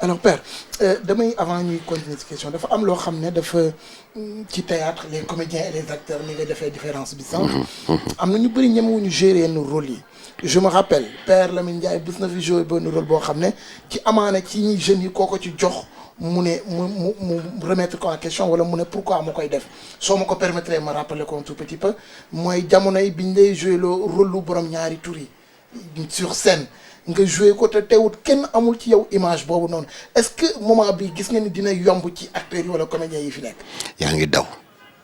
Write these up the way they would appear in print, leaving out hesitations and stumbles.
alors père damay avant ñuy continuer ci question dafa am loo xam ne dafa ci théâtre les comédiens et les acteurs ni nga defee différence bi sànq. am na ñu bëri ñemewuñu gérer yenn rôle yi. je me rappelle père Lamine Ndiaye bés na fi joué benn rôle boo xam ne ci amaana ci ñi jeunes yi koo ko ci jox mu ne mu remettre ko en question wala mu ne pourquoi ma koy def soo ma ko permettre ma rappeler ko un tout petit peu mooy jamono yi biñ lay joué loo rôle lu borom ñaari tur yi sur scène. nga joué ko te teewut kenn amul ci yow image boobu noonu est-ce que moment bi gis nga ni dina yomb ci acteurs yi wala comédiens yi fi nekk. yaa ngi daw.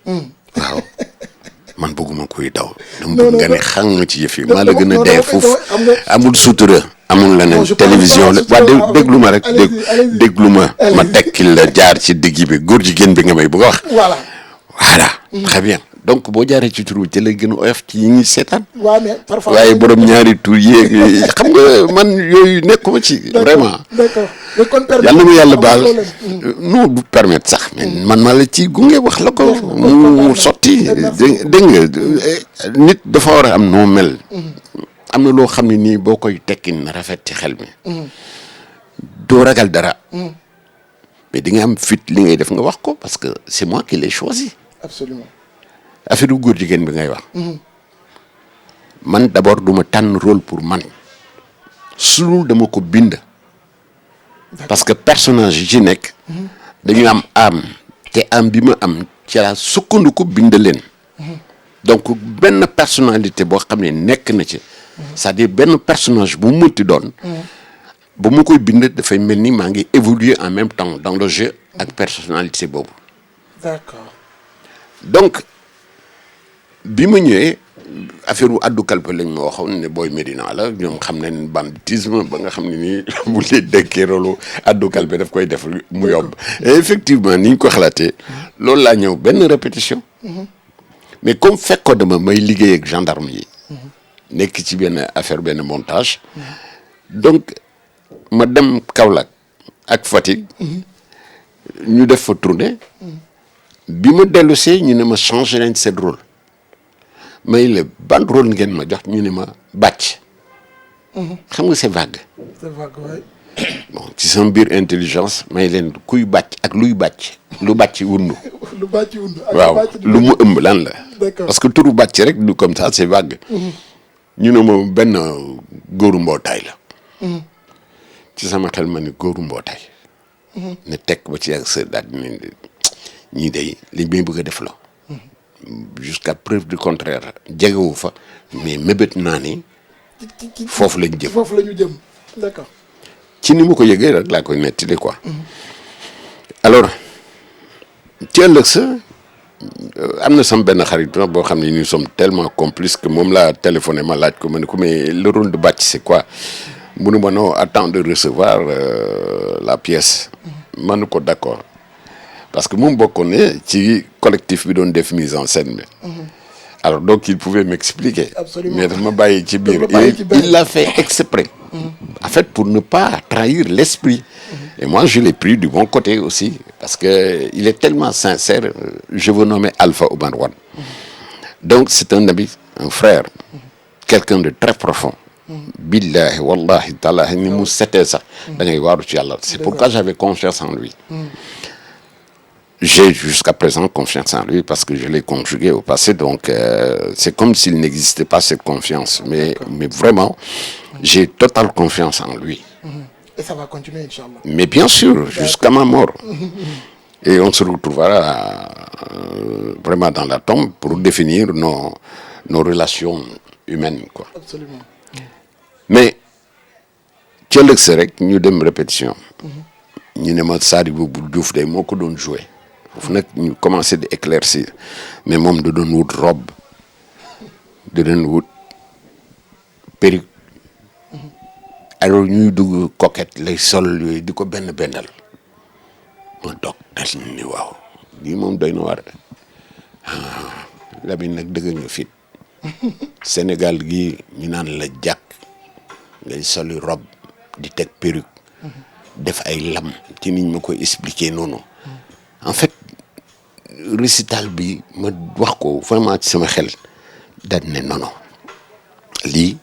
waaw man bëgguma kuy daw. dama bëgg nga ne xam nga ci yëf yi maa la gën a dee foofu amul sutura. amul leneen télévision la waa déglu ma rek déglu ma tekkil la jaar ci digg bi góor jigéen bi nga may bëgg a wax. voilà. très bien. donc boo jaaree ci tur bi te lay gën a oyof ci yi ñuy seetaan. waaw mais parfois waaye borom ñaari tur yeeg xam nga man yooyu nekkuma ci. vraiment d'accord mais kon yàlla na ma yàlla baal non du permettre sax. mais man maa la ci gunge wax la ko. mu sotti dégg nga nit dafa war a am noo mel. am na loo xam ne nii boo koy tekkin rafet ci xel mi. doo ragal dara. mais di nga am fit li ngay def nga wax ko parce que c'est moi qui l'ai choisi. absolument. affaire yu góor jigéen bi ngay wax. man d'abord du ma tànn rôle pour man sulul dama ko bind. parce que personnage yi ci nekk. dañu am âme te âme bi ma am ci la sukkandiku bind leen. donc benn personnalité boo xam ne nekk na ci. c'est-à-dire benn personnage bu mu munti doon. ba mu koy bind dafay mel ni maa ngi évoluer en même temps dans le jeu ak personnalité boobu. d'accord. donc bi ma ñëwee affaire wu addu kalpe lañ ma waxoon ne booy Médina la ñoom xam nañ banditisme ba nga xam ne nii bu lee dékkee rolu addu kalpe daf koy def mu yomb et effectivement ni ñu ko xalaatee loolu laa ñëw benn répétition mais comme fekkoon dama may liggéey ak gendarme yi nekk ci benn affaire benn montage donc ma dem Kaolack ak Fatick ñu def fa tournée bi ma dellusee ñu ne ma changé nañ seen rôle may la ban rôle ngeen ma jox ñu ne ma bàcc. xam nga c'est vague. c'est vague waay. bon ci sama biir intelligence may leen kuy bàcc ak luy bàcc. lu bàcc wundu. lu bàcc wundu. waaw lu mu ëmb lan la. d'accord parce que turu bàcc rek du comme ça c'est vague. ñu ne ma benn góoru mbootaay la. ci sama xel ma ne góoru mbootaay. ne tekk ba ci ak sa daal di ne ñii day li may bëgg a def la. jusqu'à preuve du contraire jegewu fa mais mébét naa ni foofu lañ jëm. foofu la ñu jëm d'accord. ci ni ma ko yëgee rek laa koy nettali quoi. alors ci ëllëg sa am na sama benn xarit boo xam ne nous sommes tellement complices que moom laa téléphoné ma laaj ko ma ne ko mais le rôle de bàcc c'est quoi mu ne ma non attends de recevoir la pièce. ma ne ko d'accord. parce que moom bokkoon ne ci collectif bi doon def mise en scène bi. alors donc il pouvait m'expliquer. Absolument. mais daf ma bàyyi ci biir il l'a fait exprès. en fait pour ne pas trahir l'esprit. et moi je l'ai pris du bon côté aussi parce que il est tellement sincère je veux nommer Alpha Oumar Wane. donc c'est un ami un frère. quelqu'un de très profond. billahi wallahi taala ni mu setee sax da ngay waaru ci yàlla c'est pourquoi j'avais confiance en lui. J'ai jusqu'à présent confiance en lui parce que je l'ai conjugué au passé, donc c'est comme s'il n'existait pas cette confiance. Mais vraiment, j'ai totale confiance en lui. Et ça va continuer, Inch'Allah. Mais bien sûr, jusqu'à ma mort. Et on se retrouvera vraiment dans la tombe pour définir nos relations humaines, quoi. Absolument. Mais, ci ëllëg sa rek ñu dem répétition. ñu ne ma Sadibou Diouf day moo ko doon joué. foofu nag ñu commencé di éclaircir mais moom da doon wut robe da doon wut perruque alors ñuy dugg coquette lay sol yooyu di ko benn bennal ma toog dal ni waaw lii moom doy na war Lamine nag dëgg nga fit Sénégal gi ñu naan la jàkk ngay soli robe di teg perruque def ay lam ci niñ ma koy expliquer noonu en fait récital bi ma wax ko vraiment ci sama xel dañ ne non lii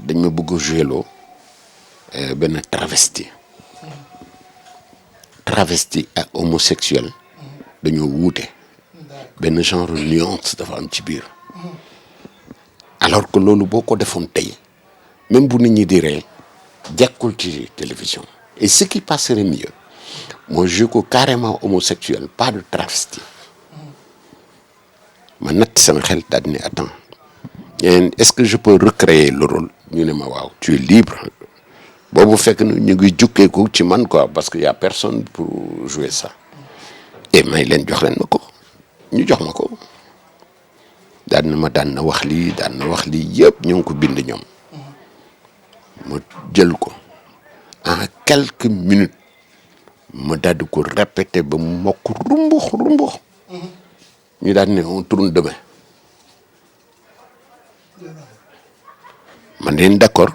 dañ ma bëgg a jouer loo benn travesti travesti ak homosexuel dañoo wuute benn genre nuance dafa am ci biir alors que loolu boo ko defoon tey même bu nit ñi di ree jekkul ci télévision et ce qui passerait mieux moi je ko carrément homosexuel pas de travesti ma natt sama xel daal ne attends est-ce que je peux recréer le rôle ñu ne ma waaw tu es libre boobu fekk na ñu ngi jukkeeku ci man quoi parce que y a personne pour jouer ça et may leen jox leen ma ko ñu jox ma ko daan na wax lii yëpp ñu ngi ko bind ñoom ma jël ko en quelques minutes ma daal di ko répété ba mu mokk rumbux ñu daal ne on tourne demain man leen d'accord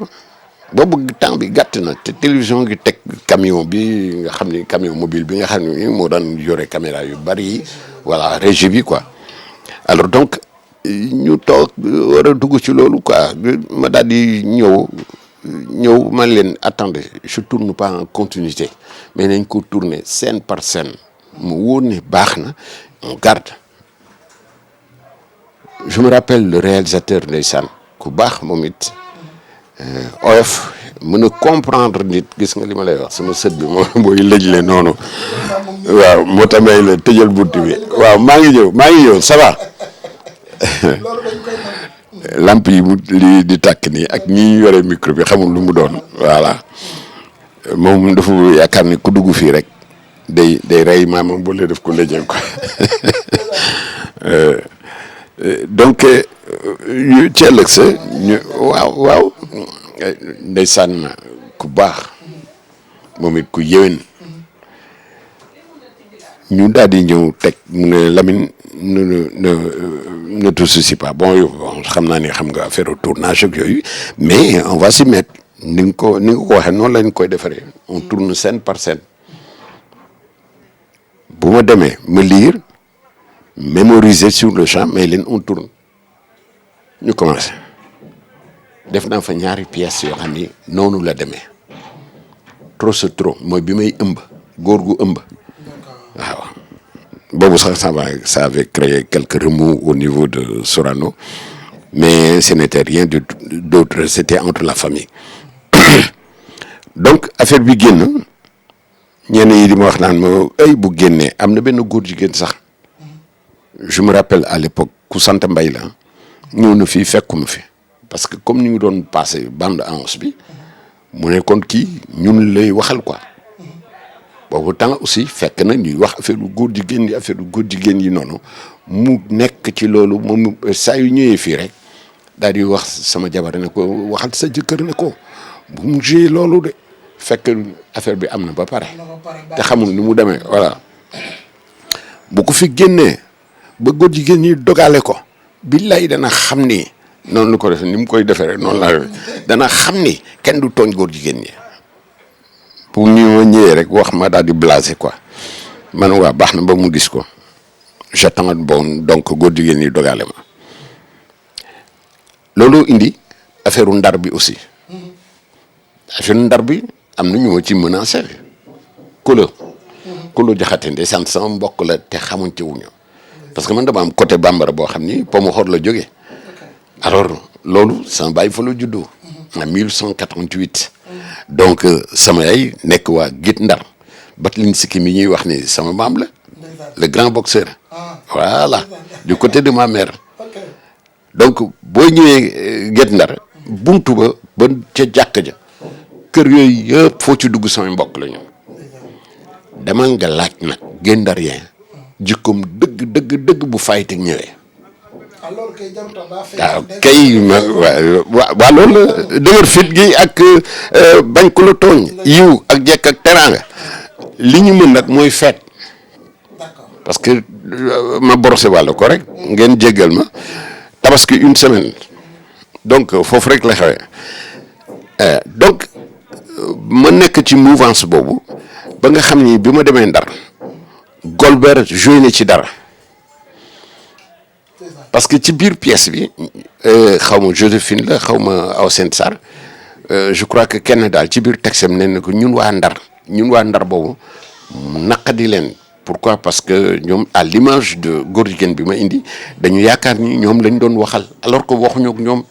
boobu temps bi gàtt na te télévision gi teg camion bi nga xam ni camion mobile bi nga xam ni moo daan yore caméra yu bari yi voilà régie bi quoi alors donc ñu toog war a dugg ci loolu quoi ma daal di ñëw man leen attendez je tourne pas en continuité mais nañ ko tourner scène par scène mu wóor ne baax na on garde je me rappelle le réalisateur ndeysaan ku baax moom it oyof mën a comprendre nit gis nga li ma lay wax sama sët bi mooy lëjle noonu waaw moo tamay la tëjal bunt bi waaw maa ngi ñëw ça va lamp yi li di tàkk nii ak ñi yore micro bi xamul lu mu doon voilà moom dafa yaakaar ni ku dugg fii rek day rey maamam bu lee def ko lëjee ko donc yu ci ëllëg sa ñu waaw ndeysaan ku baax moom it ku yéwén ñu daal di ñëw teg mu ne Lamine ne te soucie pas bon xam naa ni xam nga affaire tournage ak yooyu mais on va s'y mettre ni nga ko waxee noonu lañ koy defaree on tourne scène par scène bu ma demee ma lire mémoriser sur le champ mais leen on tourne ñu commencé def naa fa ñaari pièces yoo xam ni noonu la demee trop c'est trop mooy bi may ëmb góor gu ëmb waaw boobu sax ça avait créé quelques remous au niveau de Sorano mais ce n'était rien d'autre c'était entre la famille donc affaire bi génn ñenn yi di ma wax naan ma ay bu génnee am na benn góor jigéen sax je me rappelle à l'époque ku sant Mbay la ñëw na fii fekkuma fi parce que comme ñu ngi doon passé bande annonce bi mu ne kon kii ñun lay waxal quoi boobu temps aussi fekk na ñuy wax affaire góor jigéen yi noonu mu nekk ci loolu moom saa yu ñëwee fii rek daal di wax sama jabar ne ko waxal sa jëkkër ne ko bu mu joué loolu de fekk affaire bi am na ba pare te xamul ni mu demee voilà bu ko fi génnee ba góor jigéen ñi dogale ko billaay dana xam ni noonu lu ko defee ni mu koy defee rek noonu la dana xam ni kenn du tooñ góor jigéen ñi pour ñu ma ñëwee rek wax ma daal di blasé quoi man waa baax na ba mu gis ko j'attends bon donc góor jigéen ñi dogale ma loolu indi affaire ndar bi aussi affaire ndar bi am na ñu ma ci menacé Kolo Jaxate ndeysaan sama mbokk la te xamuñ ci wuñu parce que man dama am côté bambara boo xam ni pomu xor la jógee alors loolu sama baay fa la juddoo en 1888 donc sama yaay nekk waa Guet Ndar Batlin Sikki mi ñuy wax ni sama maam la le grand boxeur voilà du côté de ma mère donc boo ñëwee Guet Ndar buntu ba ca jàkk ja kër yooyu yëpp foo ci dugg samay mbokk la ñu demal nga laaj nag Guet Ndarien jikkoom dëgg bu fayte ñëwee waaw kay waa loolu la dëgër fit gi ak bañ ko la tooñ yiw ak jekk ak teraanga li ñu mën nag mooy feet parce que ma borosé wàll ko rek ngeen jéggal ma tabaski une semaine donc foofu rek la xewee donc ma nekk ci mouvance boobu ba nga xam ni bi ma demee Ndar Golbert joué na ci dara parce que ci biir pièce bi xaw ma Joséphine la xaw ma Aw Sène Sarr je crois que kenn daal ci biir texte am ne na ko ñun waa Ndar ñun waa Ndar boobu naqadi leen. Pourquoi? Parce que ñoom à l'image de góor jigéen bi ma indi dañu yaakaar ni ñoom lañ doon waxal alors que waxuñu ak ñoom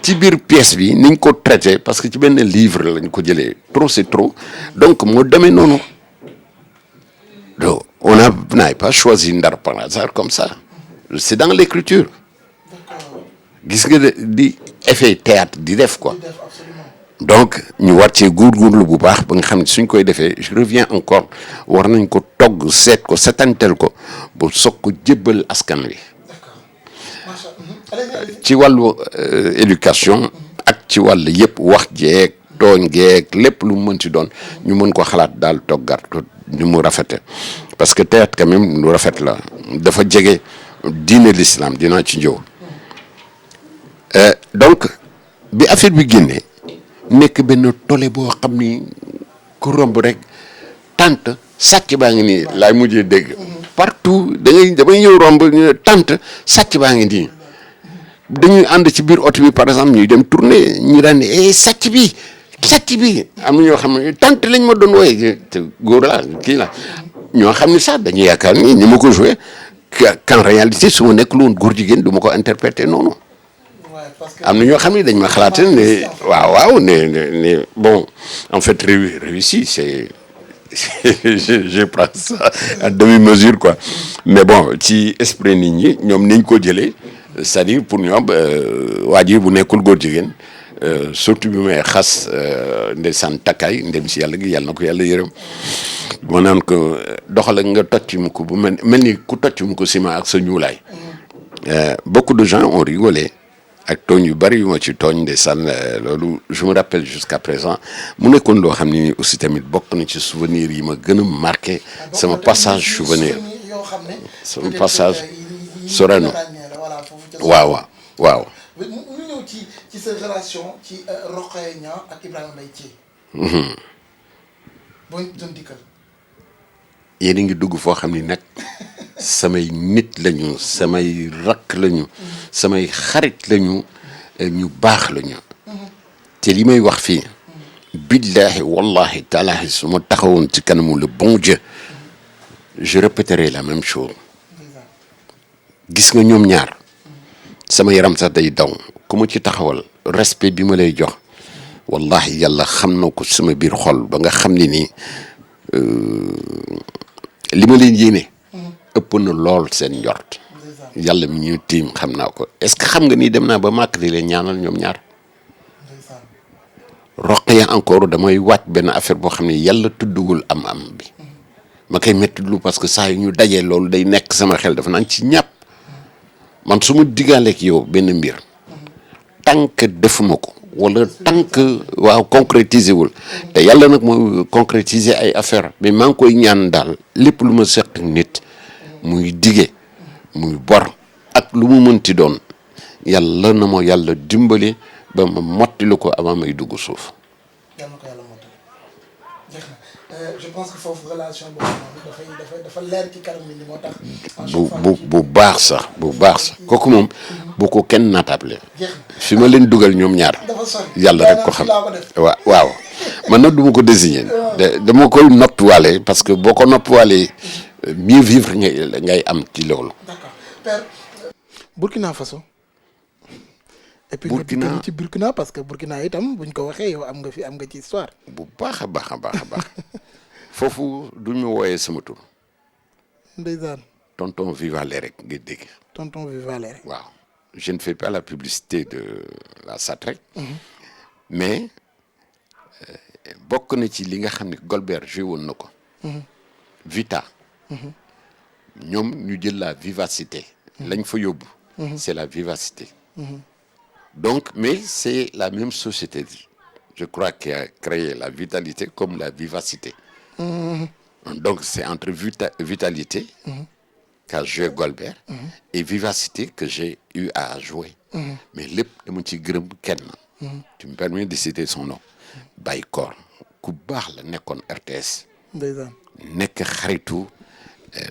ci biir pièce bi niñ ko traité parce que ci benn livre lañ ko jëlee trop c'est trop donc moo demee noonu donc n'a pas choisi Ndar par hasard comme ça c'est dans l'écriture gis nga di effet théâtre di def quoi donc ñu war cee góorgóorlu bu baax ba nga xam ne suñ koy defee je reviens encore war nañ ko togg seet ko setantel ko bu soog ko jébbal askan wi ci wàllu éducation ak ci wàllu yëpp wax jeeg tooñ geeg lépp lu mu mën ci doon ñu mën ko xalaat daal toggaat ko ni mu rafete parce que théâtre quand même lu rafet la dafa jege diine l'islam dinaa ci ñëw donc bi affaire bi génnee nekk benn tole boo xam ni ku romb rek tant sàcc baa ngi nii laay mujjee dégg partout damay ñëw romb tant sàcc baa ngi nii dañuy ànd ci biir oto bi par exemple ñuy dem tourner ñu daan ne sàcc bi am na ñoo xam ne tant lañ ma doon wooye te góor la kii la ñoo xam ne sax dañuy yaakaar ni ma ko joué qu'en réalité su ma nekk lu woon góor jigéen du ma ko interpréter noonu am na ñoo xam ne dañ ma xalaate ne waaw ne bon en fait réussi c'est je prends ça à demi-mesure quoi mais bon ci esprit nit ñi ñoom niñ ko jëlee c'est-à-dire pour ñoom waa ji bu nekkul góor jigéen surtout bi may xas ndeysaan takkaay ndem si yàlla gi yàlla na ko yàlla yërëm ma naan ko doxal ak nga tocc mu ko bu mel ni ku tocc mu ko ciment ak sa ñuulaay beaucoup de gens ont rigolé ak tooñ yu bari yu ma ci tooñ ndeysaan loolu je me rappelle jusqu'à présent mu nekkoon loo xam ne ni aussi tamit bokk na ci souvenir yi ma gën a marqué sama passage souvenir sama passage Sorano waaw ñu ñëw ci sa relation ci Rokhaya Niang ak Ibrahima Mbaye Thié boo doon dikkal yéen a ngi dugg foo xam ni nag samay nit lañu samay rakk lañu samay xarit lañu ñu baax lañu te li may wax fii billahi wallahi taalahi su ma taxawoon ci kanamu le bon Dieu je répéterai la même chose gis nga ñoom ñaar sama yaram sax day daw ku ma ci taxawal respect bi ma lay jox wallahi yàlla xam na ko sama biir xol ba nga xam ne nii li ma leen yéene ëpp na lool seen njort yàlla mi ñu tiim xam naa ko est-ce que xam nga ni dem naa ba màkk di leen ñaanal ñoom ñaar Rokhaya encore damay wàcc benn affaire boo xam ne yàlla tuddugul am bi ma koy mettitlu parce que saa yu ñu dajee loolu day nekk sama xel dafa naan ci ñàpp man su ma diggaaleeg yow benn mbir tant que defuma ko wala tant que concrétiser wul te yàlla nag mooy concrétiser ay affaire mais maa ngi koy ñaan daal lépp lu ma seq nit muy dige muy bor ak lu mu mënti doon yàlla na ma yàlla dimbali ba ma mottali ko avant may dugg suuf. yàlla na ko yàlla mottali jeex na je pense que foofu relation boobu dafa leer ci kanam nit ñi moo tax. bu baax sax kooku moom bu ko kenn naatable fi ma leen dugal ñoom ñaar yàlla rek ko xam waaw man nag du ma ko désigner dama koy noppiwaale parce que boo ko noppiwaalee mieux vivre ngay am ci loolu. d'accord Père Burkina Faso. et puis nga ci Burkina parce que Burkina itam buñ ko waxee yow am nga ci histoire. bu baax a baax foofu du ñu wooyee sama tur. ndeysaan. tonton Vivale rek nga dégg. tonton Vivale rek. waaw je ne fais pas la publicité de la SATREC. mais bokk na ci li nga xam ne Golbert joué woon na ko. Vita. ñoom ñu jël la vivacité. lañ fa yóbbu. c'est la vivacité. Donc, mais c'est la même société, je crois, qui a créé la vitalité comme la vivacité. Donc, c'est entre vitalité qu'a joué Golbert et vivacité que j'ai eu à jouer. Mais lépp dama ci gërëm kenn. Tu me permets de citer son nom. Baykor ku baax la nekkoon RTS. ndeysaan. nekk xaritu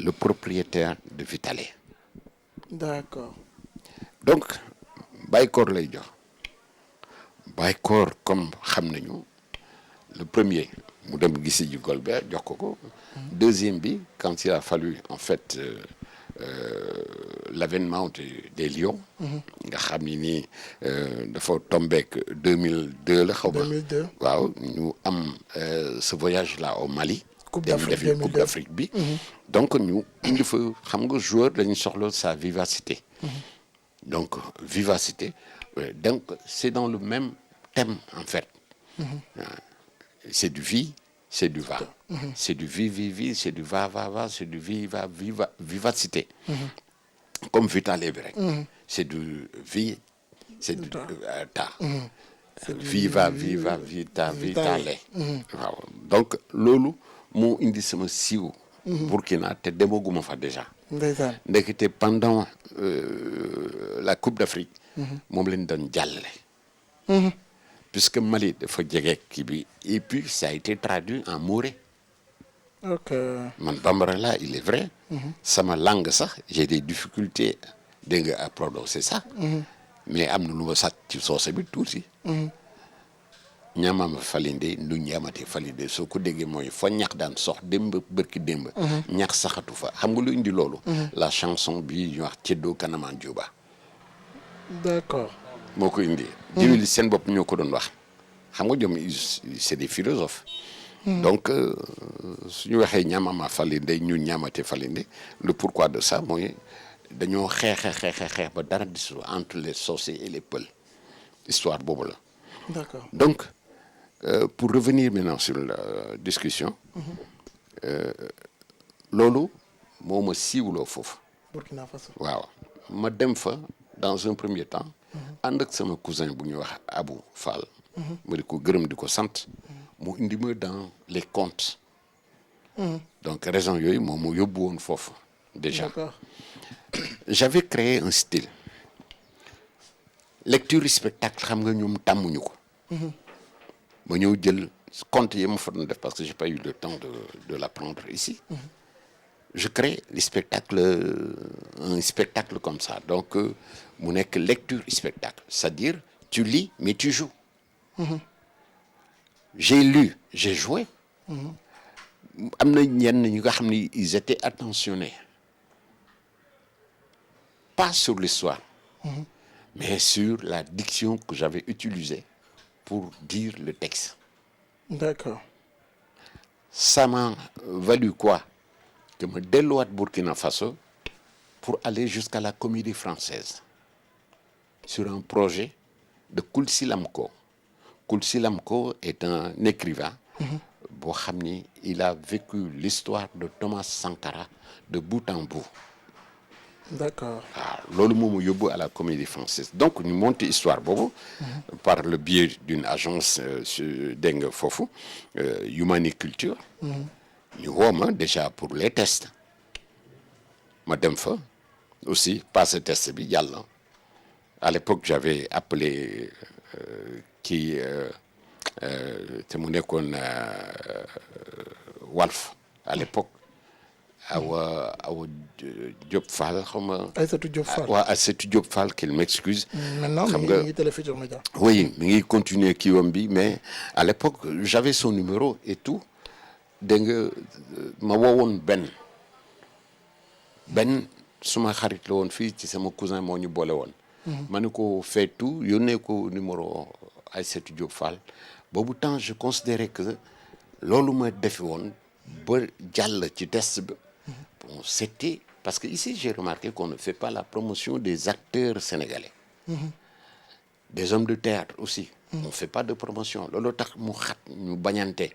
le propriétaire de Vitale. D'accord. Donc. Baykor lay jox Baykor comme xam nañu le premier mu dem gisi ji Golbert jox ko. Deuxième bi quand il a fallu en fait l'avènement des Lions. nga xam ni nii dafa tombeek 2002 la xaw ma. 2002 waaw ñu am ce voyage là au Mali. Coupe d'Afrique 2002 Coupe d'Afrique bi. donc ñu indi fa xam nga joueur dañu soxla sa vivacité. donc vivacité donc c'est dans le même thème en fait. C'est du vie, c'est du va. C'est du vi, c'est du va, c'est du vivacité. Comme Vitale rek. C'est du vi, c'est du ta. Viva, vita, vitale. waaw donc loolu moo indi sama siiw. Burkina te demaguma fa déjà. ndeysaan ndekete pendant la Coupe d'Afrique. moom lañ doon jàllale. puisque Mali dafa jege kii bi et puis ça a été traduit en Moré. ok man bambara là il est vrai. sama langue sax j'ai des difficultés dégg nga à prononcer ça. mais am na lu ma sax ci soose bi tuuti. ñaamaama falinde nu ñaamate falinde soo ko déggee mooy fa ñax daan sox démb bërki démb. ñax saxatu fa xam nga lu indi loolu. la chanson bi ñu wax Ceddo Kanaman Juba. d'accord. moo ko indi. jiw li seen bopp ñoo ko doon wax xam nga ñoom c'est des philosophes. donc suñu waxee ñaamama falinde ñun ñaamate falinde le pourquoi de ça mooy dañoo xeex ba dara di entre les Socé et les Peul histoire boobu la. d'accord donc pour revenir maintenant sur la discussion. loolu moo ma siiwloo foofu. Burkina Faso waaw ma dem fa dans un premier temps. ànd ak sama cousin bu ñuy wax Abou Fall. ma di ko gërëm di ko sant. mu indi ma dans les contes. donc raison yooyu moom moo yóbbu woon foofu déjà. d'accord j'avais créé un style. lecture spectacle xam nga ñoom tàmmuñu ko. ma ñëw jël contes yi ma fa doon def parce que j'ai pas eu le temps de l'apprendre ici. je crée les spectacles un spectacle comme ça donc mu nekk lecture spectacle c'est-à-dire tu lis mais tu joues. j'ai lu j'ai joué. am na ñenn ñi nga xam ni ils étaient attentionnés pas sur l'histoire. mais sur la diction que j'avais utilisée pour dire le texte. d'accord ça m'a valu quoi que ma delluwaat Burkina Faso pour aller jusqu'à la Comédie Française sur un projet de Koulsi Lamko. Koulsi Lamko est un écrivain boo xam ni il a vécu l'histoire de Thomas Sankara de bout en bout. d'accord waaw loolu moom yóbbu à la Comédie Française donc ñu monté histoire boobu. par le biais d'une agence dégg nga foofu Humaniculture. ñu woo ma déjà pour les tests ma dem fa aussi passé test bi jàll. à l'époque j'avais appelé kii te mu nekkoon Walf à l'époque Awa Diop Fall xaw ma. Aïssatou Diop Fall waaw Aïssatou Diop Fall qu'il m'excuse. maintenant xam nga mi ngi Télé Futurs Médias. oui mi ngi continuer kiiwam bi mais à l'époque j'avais son numéro et tout dégg nga ma woowoon benn suma xarit la woon fii ci sama cousin moo ñu boole woon. ma ne ko fait tout yónnee ko numéro Aïssatou Diop Fall boobu temps je considérais que loolu ma defi woon ba jàll ci test bi. bon c'était parce que ici j'ai remarqué qu'on ne fait pas la promotion des acteurs sénégalais. des hommes de théâtre aussi. on fait pas de promotion loolu tax mu xat ñu bañante.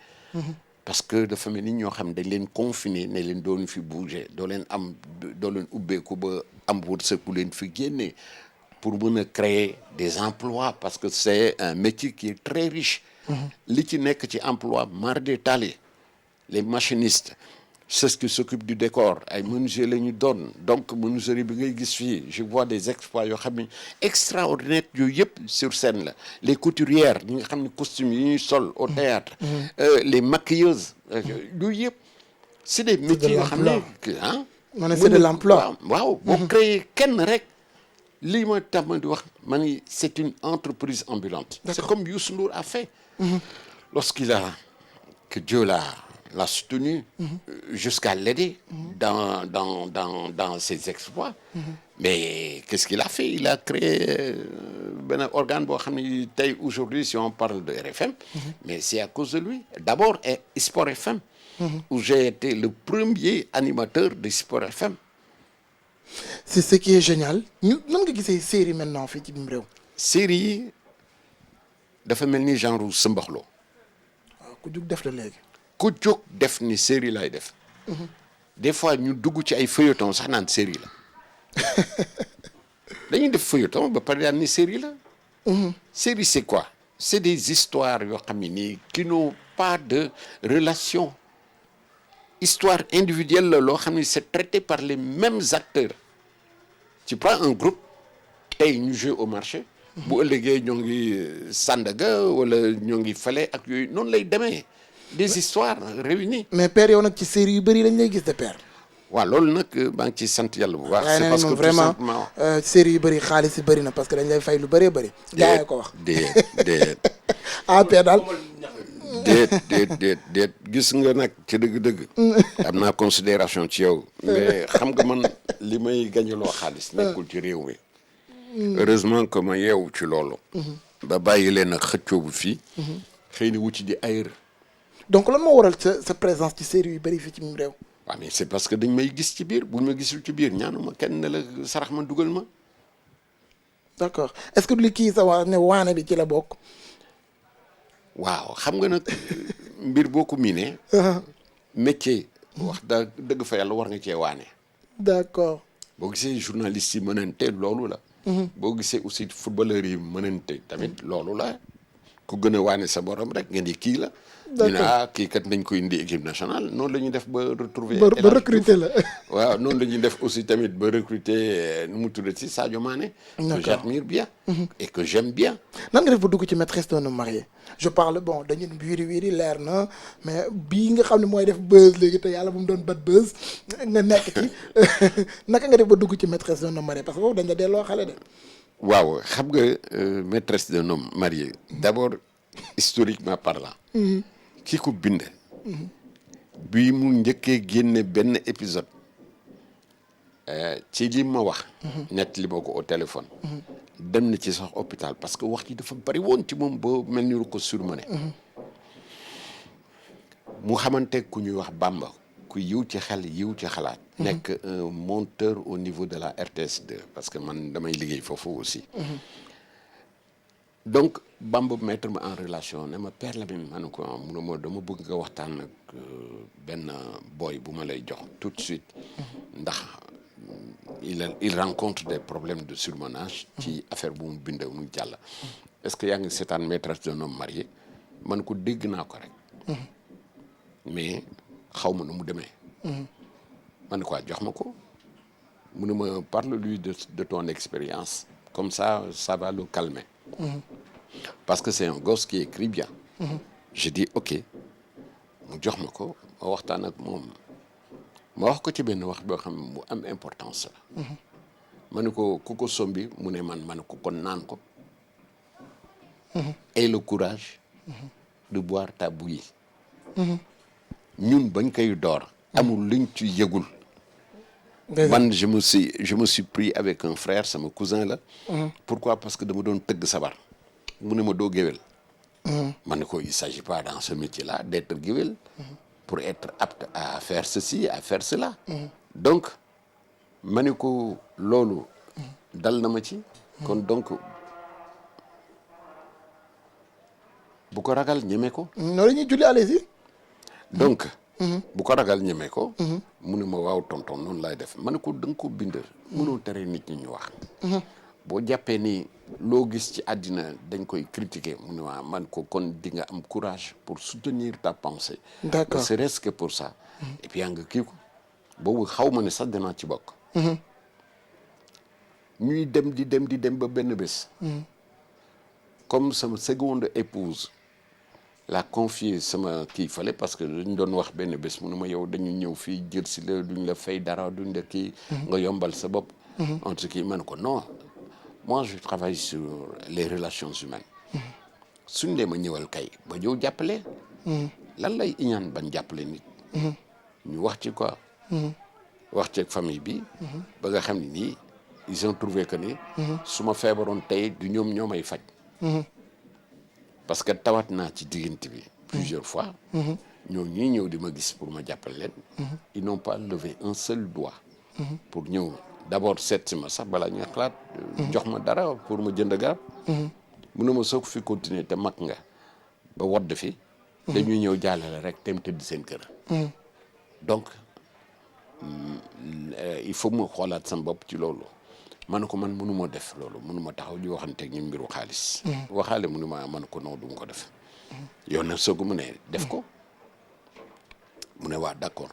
parce que dafa mel ni ñoo xam dañ leen confiner ne leen doon fi bouger doo leen ubbeeku ba am wërsëg bu leen fi génne pour mën a créer des emplois parce que c'est un métier qui est très riche. li ci nekk ci emploi mar détaillé les machinistes ceux qui s'occupent du décor ay menuisiers la ñu doon donc menuiserie bi ngay gis fii je vois des exploits yoo xam ne extraordinaires yooyu yëpp sur scène la les couturières ñi nga xam ne costumes yi ñuy sol au théâtre les maquilleuses yooyu yëpp c'est des métiers yoo xam ne ah ma ne c'est de l'emploi waaw boo créé kenn rek lii ma tàmm di wax ma ni c'est une entreprise ambulante c'est comme Youssou Ndour a fait lorsqu'il a que Dieu l'a soutenu jusqu'à l'aider dans ses exploits. Mais qu'est-ce qu'il a fait? Il a créé un organe aujourd'hui, si on parle de RFM, mais c'est à cause de lui. D'abord, Sport FM, où j'ai été le premier animateur de Sport FM. C'est ce qui est génial. Nous avons une série maintenant fait ci biir réew. Série dafa mel ni genre sëmbaxloo. waaw ku jug def la léegi. ku jóg def ni série lay def. Des fois ñu dugg ci ay feuilleton sax naan série la. dañuy def feuilleton ba pare daan ni série la. Série c'est quoi? C'est des histoires yoo xam ne nii qui n'ont pas de relation. Histoire individuelle la loo xam ne c'est traité par les mêmes acteurs. Tu prends un groupe tey ñu joué au marché. bu ëllëgee ñoo ngi Sandaga wala ñoo ngi fale ak yooyu noonu lay demee. Des histoires réunies. mais père yow nag ci série yu bëri lañ lay gis de père. waaw loolu nag maa ngi ciy sant yàlla bu baax. c'est parce que vraiment série yu bëri xaalis yi bëri na parce que dañ lay fay lu bëree bëri. gaa yi ko wax déet ah père daal. déet gis nga nag ci dëgg-dëgg. am naa considération ci yow. mais xam nga man li may gañaloo xaalis nekkul ci réew mi. heureusement que ma yeewu ci loolu. ba bàyyi leen ak xëccoo bu fii. xëy na wuti di ayër. donc lan moo waral sa présence ci série yu bëri fii ci même réew. waaw mais c'est parce que dañ may gis ci biir buñ ma gisul ci biir ñaanuma kenn ne la sarax ma dugal ma. d'accord est-ce que li kii sa wax ne waane bi ci la bokk. waaw xam nga nag mbir boo ko miinee. métier. wax dëgg fa yàlla war nga cee waane. d'accord. boo gisee journalistes yi mënante loolu la. boo gisee aussi footballeurs yi mënante tamit loolu la. ku gën a waane sa borom rek ngeen di kii la. ñu ne kii kat nañ ko indi équipe nationale noonu la ñuy def ba retrouver ba recruter la. waaw noonu la ñuy def aussi tamit ba recruter nu mu tuddati Sadio Mané. que j'admire bien. et que j'aime bien. nan nga def ba dugg ci maîtresse d'un homme marié je parle bon dañu wiiri leer na mais bii nga xam ne mooy def buzz léegi te yàlla bu mu doon bad buzz nga nekk ci naka nga def ba dugg ci maîtresse d'un homme marié parce que boobu dañ la delloo xale de. waaw xam nga maîtresse d'un homme marié d'abord historiquement parlant. ki ko bind. bi mu njëkkee génne benn épisode. ci li ma wax. nett li ma ko au téléphone. dem na ci sax hôpital parce que wax ji dafa bari woon ci moom ba mel ni ko surmené. mu xamante ku ñuy wax Bamba ku yiw ci xel yiw ci xalaat. nekk un monteur au niveau de la RTS2 parce que man damay liggéey foofu aussi. donc Bamba mettre ma en relation ne ma Père Lamine ma ne ko mu ne ma dama bëgg nga waxtaan ak benn boy bu ma lay jox tout de suite ndax il rencontre des problèmes de surmenage ci affaire bu mu bind mu jàll. est-ce que yaa ngi seetaan maîtresse d'un homme marié ma ne ko dégg naa ko rek. mais xaw ma nu mu demee. ma ne ko jox ma ko mu ne ma parle-lui de ton expérience comme ça va le calmer. Parce que c'est un gosse qui écrit bien. Je dis ok mu jox ma ko ma waxtaan ak moom ma wax ko ci benn wax boo xam ne bu am importance la. ma ne ko ku ko sombi mu ne ma ne ko kon naan ko. aie le courage. de boire ta bouillie. ñun bañ koy door. amul luñ ci yëgul. man je me suis pris avec un frère sama cousin la. pourquoi parce que dama doon tëgg sabar. mu ne ma doo géwél. ma ne ko il s'agit pas dans ce métier là d'être géwél. pour être apte à faire ceci à faire cela. donc ma ne ko loolu. dal na ma ci. kon donc bu ko ragal ñeme ko. noonu la ñuy julli allez-y. donc. bu ko ragal ñeme ko. mu ne ma waaw tonton noonu laay def ma ne ko da nga ko bind. mënoo tere nit ñi ñu wax. boo jàppee ni loo gis ci àddina dañ koy critiquer mu ne waa man ko kon di nga am courage pour soutenir ta pensée. d'accord ne serait-ce que pour ça. et puis yaa nga kii ko boobu xaw ma ne sax danaa ci bokk. ñuy dem di dem ba benn bés. comme sama seconde épouse. la confier sama kii fale parce que dañ doon wax benn bés mu ne ma yow dañu ñëw fii jël si la duñ la fay dara duñ la kii. nga yombal sa bopp. en tout cas ma ne ko non moi je travaille sur les relations humaines. suñ dee ma ñëwal kay ba ñëw jàppale. lan lay iñaan bañ jàppale nit. ñu wax ci quoi. wax ci ak famille bi. ba nga xam ne nii ils ont trouvé que ni. su ma feebaroon tey du ñoom ñoo may faj. parce que tawat naa ci diggante bi. plusieurs fois. ñoo ñuy ñëw di ma gis pour ma jàppale leen. ils n'ont pas levé un seul doigt. pour ñëw d'abord seet si ma sax balaa ñuy xalaat. jox ma dara pour ma jënd garab. mu ne ma soog fi continuer te mag nga ba wodd fi. dañuy ñëw jàllale rek tem tëdd seen kër. donc il faut mu xoolaat sama bopp ci loolu. ma ne ko man mënu ma def loolu mënu ma taxaw di waxanteeg ñun mbiru xaalis. waxaale mënu ma man ko non du ma ko def. yow nag soog mu ne def ko. mu ne waa d'accord.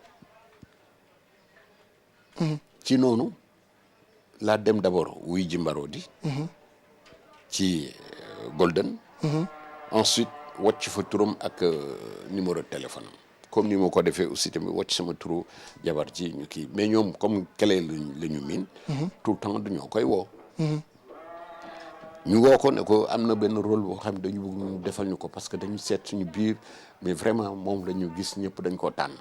ci noonu laa dem d'abord wuy ji Mbarodi. ci Golden. ensuite wàcc fa turam ak numéro de téléphone am. comme ni ma ko defee aussi tamit wàcc sama turu jabar ci ñu kii mais ñoom comme clé la ñu miin. tout le temps dañoo koy woo. ñu woo ko ne ko am na benn rôle boo xam ne dañu bëgg ñu defal ñu ko parce que dañu seet suñu biir mais vraiment moom la ñu gis ñëpp dañ koo tànn.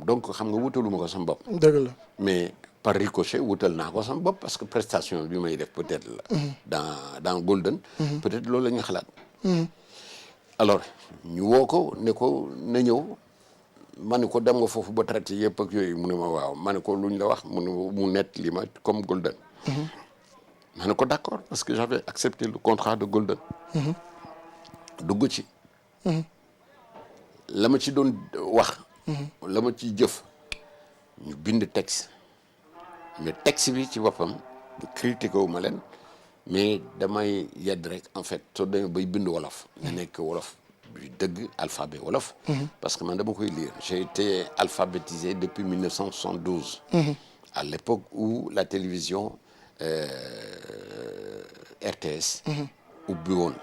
donc xam nga wutaluma ko sama bopp. dëgg la mais par ricochet wutal naa ko sama bopp parce que prestation bi may def peut-être la. dans Golden. peut-être loolu la ñu xalaat. alors ñu woo ko ne ko na ñëw ma ne ko dem nga foofu ba traité yëpp ak yooyu mu ne ma waaw ma ne ko luñ la wax mu nett li ma comme Golden. ma ne ko d'accord parce que j'avais accepté le contrat de Golden. dugg ci. la ma ci doon wax. la ma ciy jëf ñu bind texte mais texte bi ci boppam critiqué wu ma leen mais damay yedd rek en fait soo demee bay bind wolof nga nekk wolof bi dëgg alphabet wolof. parce que man dama koy lire j'ai été alphabétisé depuis 1972. à l'époque où la télévision RTS. ubbi woon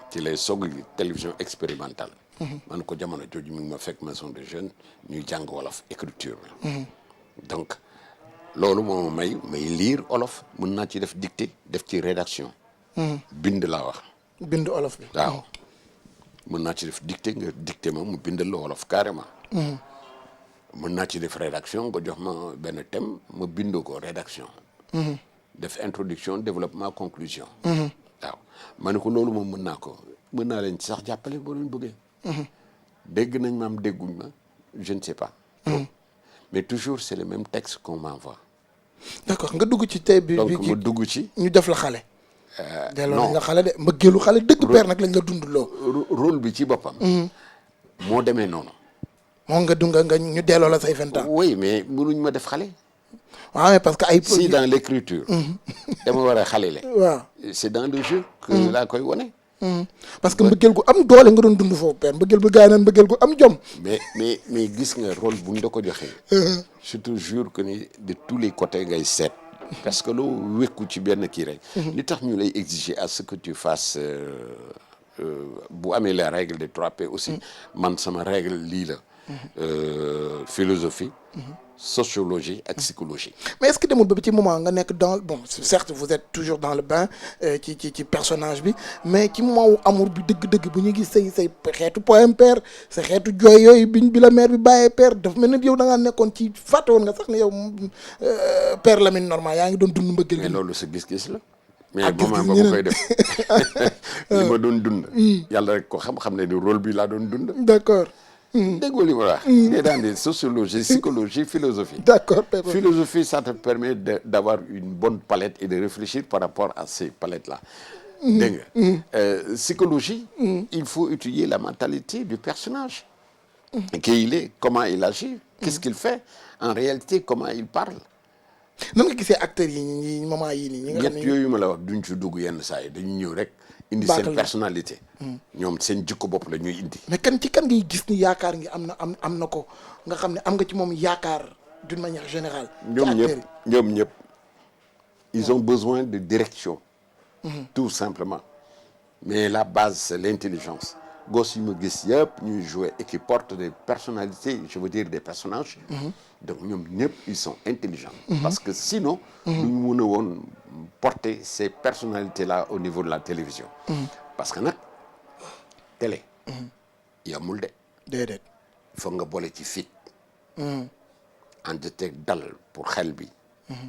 ci lay soog télévision expérimentale. man ko jamono jooju mi ngi ma fekk maison de jeunes ñuy jàng wolof écriture bi. donc loolu moo may lire wolof mën naa ci def dictée def ci rédaction. bind laa wax. bind wolof bi waaw mën naa ci def dictée nga dictée ma mu bindal la wolof carrément. mën naa ci def rédaction nga jox ma benn thème ma bind ko rédaction. def introduction développement conclusion. waaw ma ne ko loolu moom mën naa ko mën naa leen ci sax jàppale boo leen bëggee. dégg nañ maam dégguñ ma je ne sais pas. mais toujours c'est le même texte qu'on m'envoie. d'accord nga dugg ci tey bi donc ma dugg ci. ñu def la xale. delloo non nañ la xale de mbëggeelu xale dëgg père nag lañ la dund loo. rôle bi ci boppam. moo demee noonu. moom nga dund nga ñu delloo la say 20 ans. oui mais mënuñ ma def xale. waaw mais parce que ay. si dans l'écriture. dama war a xale le. waaw c'est dans le jeu. que laa koy wone. parce que mbëggeel gu am doole nga doon dund foofu père mbëggeel bu gaa yi naan mbëggeel gu am jom. mais gis nga rôle bu ñu la ko joxee. je te jure que ni de tous les côtés ngay seet. parce que loo wékku ci benn kii rek. li tax ñu lay exiger à ce que tu fasses bu amee les règles des 3P aussi. man sama règle lii la. philosophie. sociologie ak psychologie. mais est-ce que demul ba ci moment nga nekk dans bon certes vous êtes toujours dans le bain ci personnage bi mais ci moment wu amour bi dëgg-dëgg bu ñu gis say xeetu poème père sa xeetu jooy yooyu bi la mère bi bàyyee père dafa mel ni yow da ngaa nekkoon ci fàtte woon nga sax ne yow père Lamine normal yaa ngi doon dund mbëggeel. mais loolu sa gis-gis la. mais moment ba ma koy def li ma doon dund. yàlla rek ko xam ne ni rôle bi laa doon dund. d'accord. déggoo li ma wax. il est dans des sociologie psychologie philosophie. d'accord. Philosophie ça te permet d'avoir une bonne palette et de réfléchir par rapport à ces palettes là. dégg nga. Psychologie. il faut étudier la mentalité du personnage. qui il est comment il agit. qu'est-ce qu'il fait en réalité comment il parle. nan nga gisee acteurs yi ñi moment yii nii. ñi nga xam ne yooyu ma la wax duñ ci dugg yenn saa yi dañu ñëw rek. indi seen personnalité. ñoom seen jikko bopp la ñuy indi. mais kan ngay gis ni yaakaar ngi am na ko nga xam ne am nga ci moom yaakaar d'une manière générale. ñoom ñëpp ils ont besoin de direction. tout simplement. mais la base c'est l'intelligence. gos yu ma gis yëpp ñuy jouer et qui portent des personnalités je veux dire des personnages. donc ñoom ñëpp ils sont intelligents. parce que sinon. duñu mën a woon porter ces personnalités là au niveau de la télévision. parce que nag télé. yamul de. déedéet. foog nga boole ci fit. ànd teg dal pour xel bi.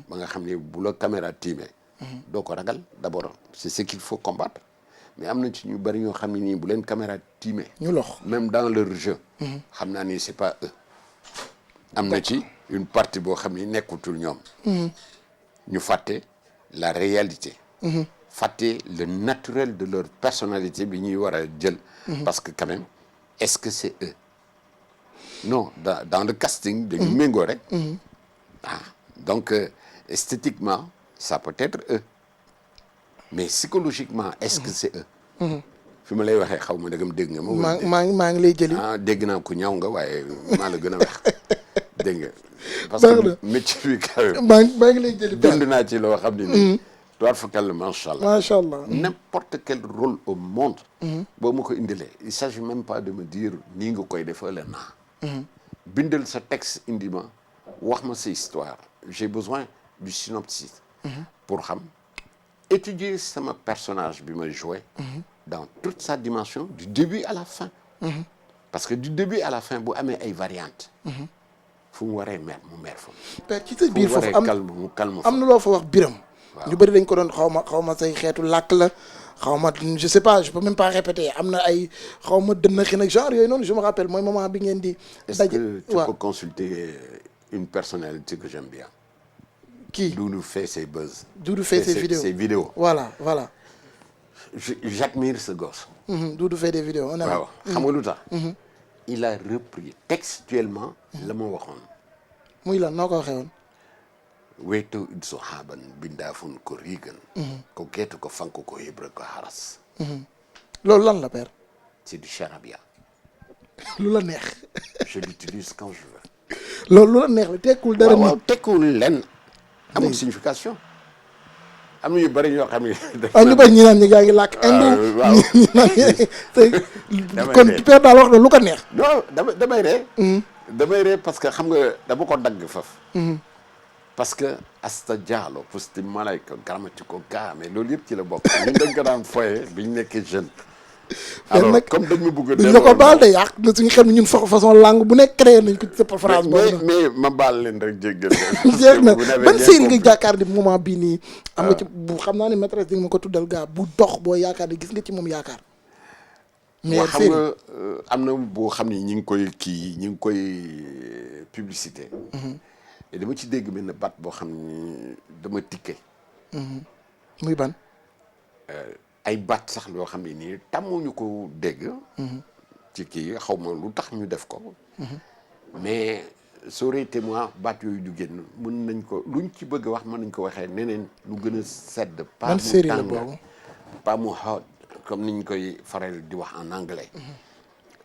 ba nga xam ne bu la caméra tiimee. doo ko ragal d'abord c'est ce qu'il faut combattre mais am na ci ñu bari ñoo xam ne nii bu leen caméra tiimee. ñu lox même dans leur jeu. xam naa ni c'est pas eux. am na ci une partie boo xam ni nekkutul ñoom. ñu fàtte la réalité. fàtte le naturel de leur personnalité bi ñuy war a jël. parce que quand même est-ce que c'est eux. non dans le casting dañu méngoo rek. ah donc esthétiquement ça peut être eux mais psychologiquement est-ce que c'est eux. fi ma lay waxee xaw ma dëggam dégg nga ma. maa ngi lay jëli. ah dégg naa ko ñaw nga waaye maa la gën a wax dégg nga. parce que métier bi quand même. maa ngi lay jëli. dund naa ci loo xam ne nii. toile fakal macha allah. macha allah. n'importe quel rôle au monde. boo ma ko indilee il s'agit même pas de me dire nii nga koy defee la naa. bindal sa texte indi ma wax ma sa histoire j'ai besoin du synopsis. pour xam étudier sama personnage bi ma joué. dans toute sa dimension du début à la fin. parce que du début à la fin bu amee ay variantes. fu mu waree mer mu mer fa. ci sa biir foofu mu calme am na loo fa wax biram. ñu bëri dañ ko doon xaw ma say xeetu làkk la xaw ma je sais pas je peux même pas répéter am na ay xaw ma dënn xi nag genre yooyu noonu je me rappelle mooy moment bi ngeen di. est-ce que tu peux consulter une personnalité que j'aime bien. qui Doudou fait ses buzz. Doudou fait ses vidéos. Voilà. J'admire ce gosse. Doudou fait des vidéos. waaw xam nga lu tax. il a repris textuellement. la ma waxoon. muy lan noo ko waxee woon. weeto idso haaban bindaafun ko riigan. ko geeto ko fanko ko hebra ko haras. loolu lan la père. c'est du charabia. lu la neex. je l'utilise quand je veux. loolu lu la neex la tekkul dara. waaw tekkul lenn. amul signification. am na yu bëri ñoo xam ne. ñu bëri ñu naan ñi gaa ngi làkk indi. waaw ñu naan kon père daal wax na lu ko neex. non damay ree. damay ree parce que xam nga dama ko dagg faf. parce que asta jaalo pusti malayka gramati ko gaame loolu yëpp ci la bokk. ñun dañ ko daan foye bi ñu nekkee jeune. alors comme dañ ma bëgg a. duñ la ko baal de yàq suñu xam ne ñun façon langue bu nekk créé nañ ko ci sa phrase boobu. mais ma baal leen rek jéggal. jeex na ban série nga yaakaar ni moment bii nii. am nga ci bu xam naa ne maîtresse di nga ma ko tuddal gaa bu dox boo yaakaar ni gis nga ci moom yaakaar. mais xam nga am na boo xam ni ñi ngi koy kii ñi ngi koy publicité. et dama ci dégg benn baat boo xam ni dama tikke. muy ban. ay baat sax loo xam ne nii tàmmuñu ko dégg. ci kii xaw ma lu tax ñu def ko. mais ça aurait été moi baat yooyu du génn mën nañ ko luñ ci bëgg a wax mën nañ ko waxee neneen lu gën a sedd. pas mu tàng pas mu hot comme niñ koy faral di wax en anglais.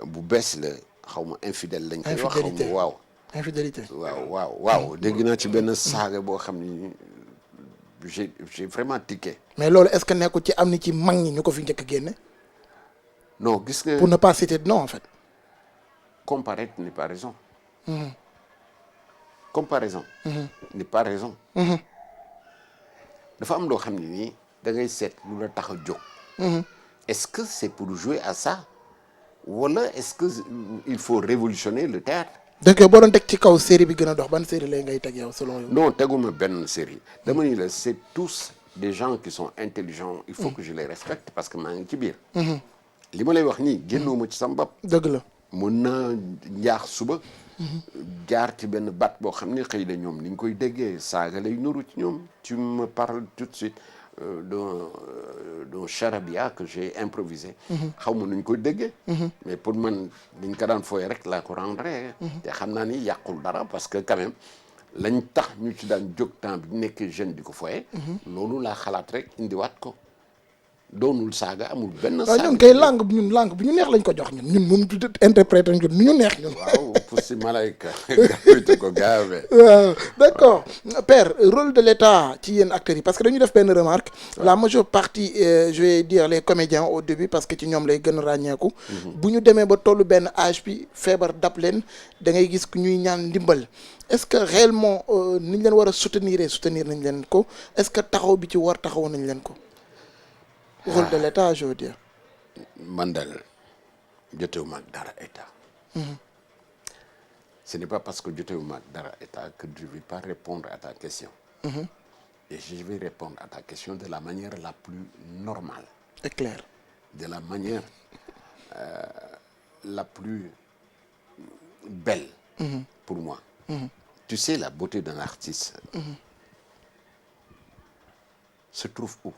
bu bees la xaw ma infidèle lañ koy wax xaw ma waaw. infidélité waaw dégg naa ci benn saaga boo xam ni j'ai vraiment tiqué. mais loolu est-ce que nekkul ci am ni ci mag ñi ñu ko fi njëkk a génne. non gis nga pour ne pas citer de nom en fait. comparaître n'est pas raison. comparaison. n'est pas raison. dafa am loo xam ne nii da ngay seet lu la tax a jóg. est-ce que c'est pour jouer à ça wala est-ce que il faut révolutionner le théâtre. donc boo doon teg ci kaw série bi gën a dox ban série lay ngay teg yow selon yow. non teguma benn série. dama ni la c'est tous des gens qui sont intelligents. il faut que je les respecte parce que maa ngi ci biir. li ma lay wax nii génnoo ma ci sama bopp. dëgg la. mun naa njaax suba. jaar ci benn baat boo xam ne xëy na ñoom ni ñu koy déggee saaga lay nuru ci ñoom. tu me parles tout de suite d'un charabia que j'ai improvisé. xaw ma nu ñu koy déggee. mais pour man niñ ko daan fooyee rek laa ko rendre. te xam naa ni yàqul dara parce que quand même lañ tax ñu ci daan jóg temps bi ñu nekkee jeune di ko fooyee. loolu laa xalaat rek indiwaat ko. doonul saaga amul benn. saaga ñun kay langue bi ñu neex lañ ko jox ñun moom interpréter ñu ñu neex ñun. waaw pour si malayka gàllankoor ko gaawee. waaw d'accord père rôle de l'État ci yéen acteurs yi parce que dañu def benn remarque. la majeure partie je vais dire les comédiens au début parce que ci ñoom lay gën a ràññeeku. bu ñu demee ba tollu benn âge bi feebar dab leen da ngay gis ñuy ñaan ndimbal. est-ce que réellement ni ñu leen war a soutenir nañ leen ko est-ce que taxaw bi ci war taxaw nañ leen ko. rôle de l'État je veux dire. man daal jotewuma ak dara état. Ce n'est pas parce que jotewuma ak dara état que je ne vais pas répondre à ta question. Et je vais répondre à ta question de la manière la plus normale. Et clair. De la manière la plus belle pour moi. Tu sais, la beauté d'un artiste se trouve où?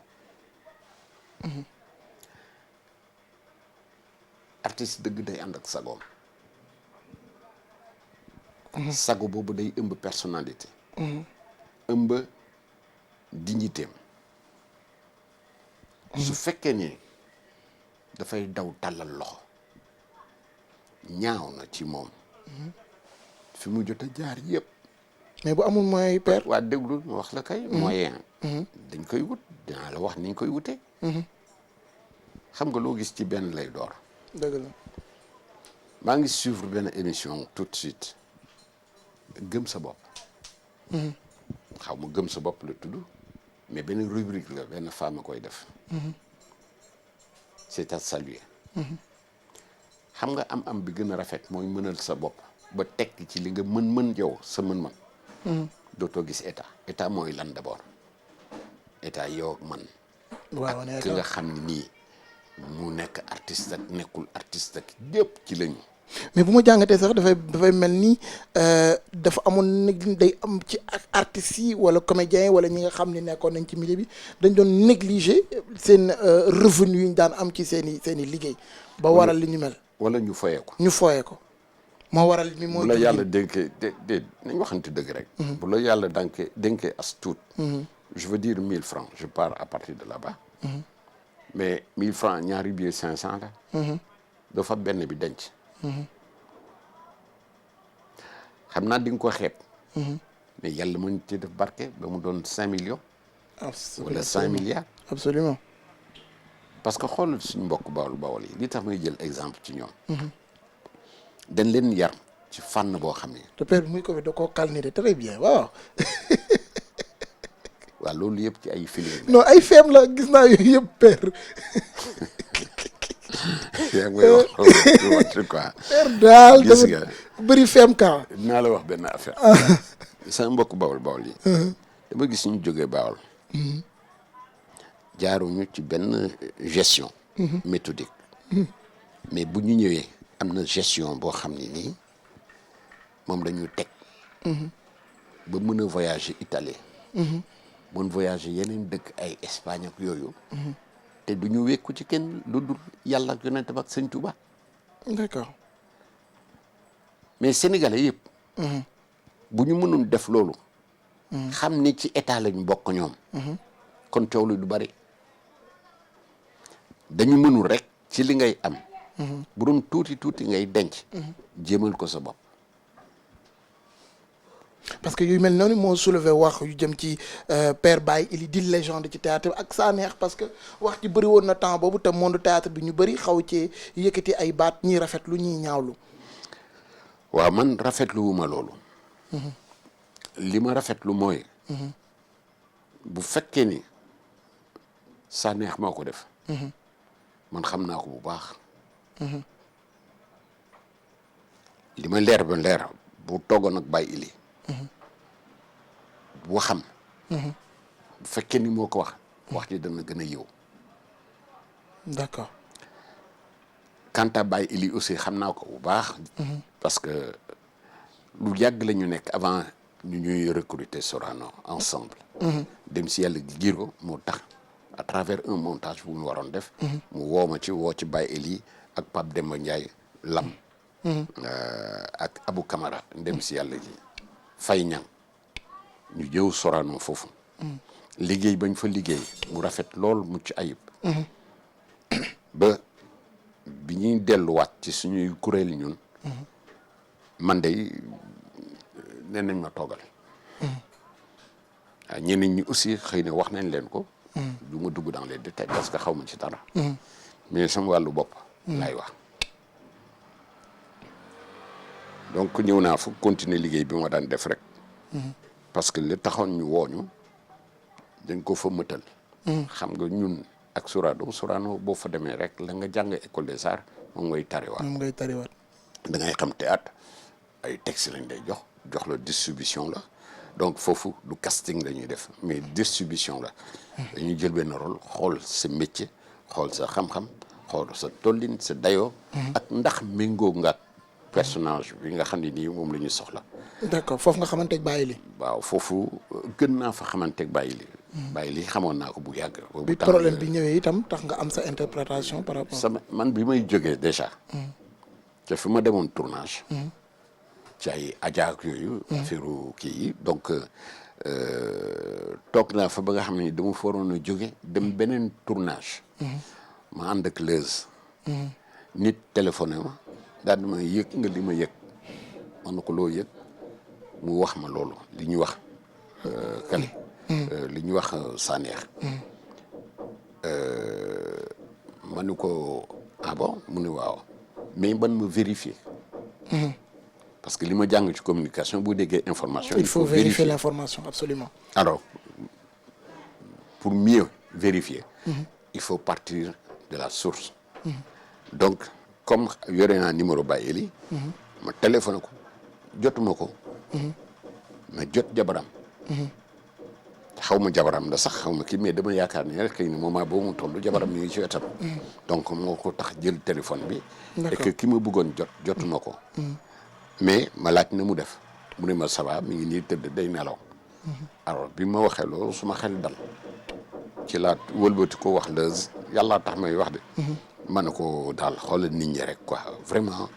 Artiste dëgg day ànd ak sagoom. sago boobu day ëmb personnalité. ëmb dignitéem. su fekkee ni dafay daw tàllal loxo ñaaw na ci moom. fi mu jot a jaar yëpp. mais bu amul moyen père. waa déglu ma wax la kay. moyen. dañ koy wut dinaa la wax niñ koy wutee. xam nga loo gis ci benn lay door. dëgg la. maa ngi suivre benn émission tout de suite gëm sa bopp. xaw ma gëm sa bopp la tudd mais benn rubrique la benn femme a koy def. c'est à saluer. xam nga am bi gën a rafet mooy mënal sa bopp ba tekk ci li nga mën yow sa mën-mën. dootoo gis état mooy lan d'abord état yow ak man. waaw ak ki nga xam ne nii mu nekk artiste ak nekkul artiste ak yëpp ci lañu. mais bu ma jàngatee sax dafay mel ni dafa amoon day am ci artistes yi wala comédiens yi wala ñi nga xam ne nekkoon nañ ci milieu bi dañ doon négliger seen revenu yi ñu daan am ci seen i liggéey. ba waral li ñu mel. wala ñu foyee ko. ñu foyee ko moo waral mi moo. bu la yàlla dénkee nañ waxante dëgg rek. bu la yàlla dénkee as tuut. je veux dire 1000 francs je pars à partir de là-bas. mais 1000 francs ñaari billet 500 la. dafa benn bi denc. xam naa di nga ko xeeb. mais yàlla mën ci def barke ba mu doon 5 millions. wala 5 milliards. absolument. parce que xoolal suñu mbokk bawol yi li tax may jël exemple ci ñoom. dañ leen yar ci fànn boo xam ne. te père muy ko fi da koo calmer très bien waaw. waaw loolu yëpp ci ay film. non ay feem la gis naa yooyu yëpp père. yaa ngi may wax quoi. père daal gis nga bëri feem ka dinaa la wax benn affaire. sama mbokk bawol yi. dama gis ñu jógee bawol. jaaruñu ci benn gestion. méthodique. mais bu ñu ñëwee am na gestion boo xam ne nii moom dañu teg. ba mën a voyager Italie. mën voyager yeneen dëkk ay Espagne ak yooyu. te du ñu wékku ci kenn lu dul yàlla ak yonent ba ak sëñ Touba. d'accord. mais sénégalais yëpp. bu ñu mënoon def loolu. xam ni ci état lañu bokk ñoom. kon coow lu du bari. dañu mënul rek ci li ngay am. bu doon tuuti ngay denc. jéemal ko sa bopp. parce que yu mel noonu moo soulevé wax yu jëm ci Père Baye Ely di légende ci théâtre ak saa neex parce que wax ci bëri woon na temps boobu te monde théâtre bi ñu bëri xaw ci yëkkati ay baat ñiy rafetlu ñiy ñaawlu. waaw man rafetlu wu ma loolu. li ma rafetlu mooy. bu fekkee ni saa neex moo ko def. man xam naa ko bu baax. li ma leer ba leer bu toogoon ak Baye Ely. bu xam. bu fekkee ni moo ko wax ji dana gën a yiw. d'accord. quant à Baye Ely aussi xam naa ko bu baax. parce que lu yàgg la ñu nekk avant ñu ñuy recruter Sorano ensemble. dem si yàlla gi giro moo tax à travers un montage bu mu waroon def. mu woo ci Baye Ely ak Pape Demba Ndiaye Lam. ak Abou Camara dem si yàlla ji Fay Ñang ñu jëw Sorano foofu. liggéey bañ fa liggéey mu rafet lool mucc ayib. ba bi ñuy delluwaat ci suñuy kuréel ñun. man de nee nañ ma toogal. waaw ñeneen ñi aussi xëy na wax nañ leen ko. du ma dugg dans les détails parce que xaw ma ci dara. mais sama wàllu bopp. laay wax. donc ñëw naa fa continuer liggéey bi ma daan def rek. parce que li taxoon ñu wooñu dañ ko fa mëtal. xam nga ñun ak Sorano boo fa demee rek la nga jàng école des arts moom ngay tariwaat. da ngay xam théâtre ay texte lañ lay jox la distribution la donc foofu du casting la ñuy def mais distribution la. dañuy jël benn rôle xool sa métier xool sa xam-xam xool sa tollin sa dayoo. ak ndax méngoo nga personnage bi nga xam ne nii moom la ñuy soxla. d'accord foofu nga xamanteeg Baye Ly. waaw foofu gën naa fa xamanteeg Baye Ly. Baye Ly xamoon naa ko bu yàgg. bi problème bi ñëwee itam tax nga am sa interprétation par rapport. man bi may jógee déjà. te fi ma demoon tournage. ci ay ajaak yooyu. affaire kii yi donc toog naa fa ba nga xam ne dama fa waroon a jóge dem beneen tournage. ma ànd ak Leuz. nit téléphoné ma daal di ma yëg nga li ma yëg man na ko loo yëg mu wax ma loolu li ñuy wax kali li ñuy wax Saneex. ma ni ko ah bon mu ne waaw mais ban ma vérifier. parce que li ma jàng ci communication bu déggee information. il faut vérifier l'information absolument. alors pour mieux vérifier. il faut partir de la source. donc comme yore naa numéro Baye Ly. ma téléphoné ko jotuma ko. ma jot jabaram. xaw ma jabaram la sax xaw ma kii mais dama yaakaar ne rek xëy na moment boobu mu toll jabaram mi ngi ci wetam. donc moo ko tax jël téléphone bi. et que ki ma bëggoon jotuma ko. mais ma laaj na mu def mu ne ma ça va mi ngi nii tëdd day nelaw. alors bi ma waxee loolu suma xel dal ci laa wëlbati ko wax Leuz yàlla tax may wax de. ma ne ko daal xoolal nit ñi rek quoi vraiment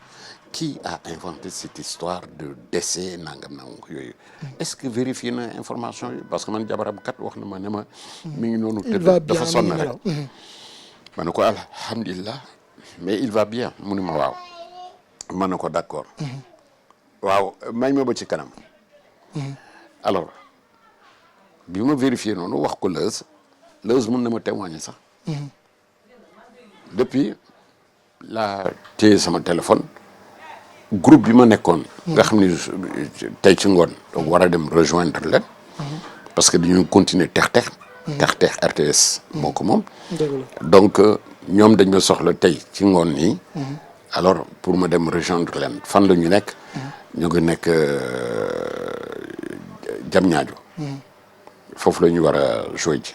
qui a inventé cette histoire de décès nangam yooyu. est-ce que vérifier na information yi parce que man jabaram kat wax na ma ne ma. mi ngi noonu tëdd dafa sonn rek. ma ne ko alhamdulilah mais il va bien mu ne ma waaw. ma ne ko d'accord. waaw may ma ba ci kanam. alors bi ma vérifié noonu wax ko Leuz mun na ma témoigner sax. depuis la téye sama téléphone groupe bi ma nekkoon. nga xam ni tey ci ngoon. donc war a dem rejoindre leen. parce que dañuy continuer tex-tex. tex-tex RTS. moo ko moom. donc ñoom dañ ma soxla tey ci ngoon nii. alors pour ma dem rejoindre leen fan la ñu nekk. ñu ngi nekk Diamniadio. foofu la ñu war a jouer ji.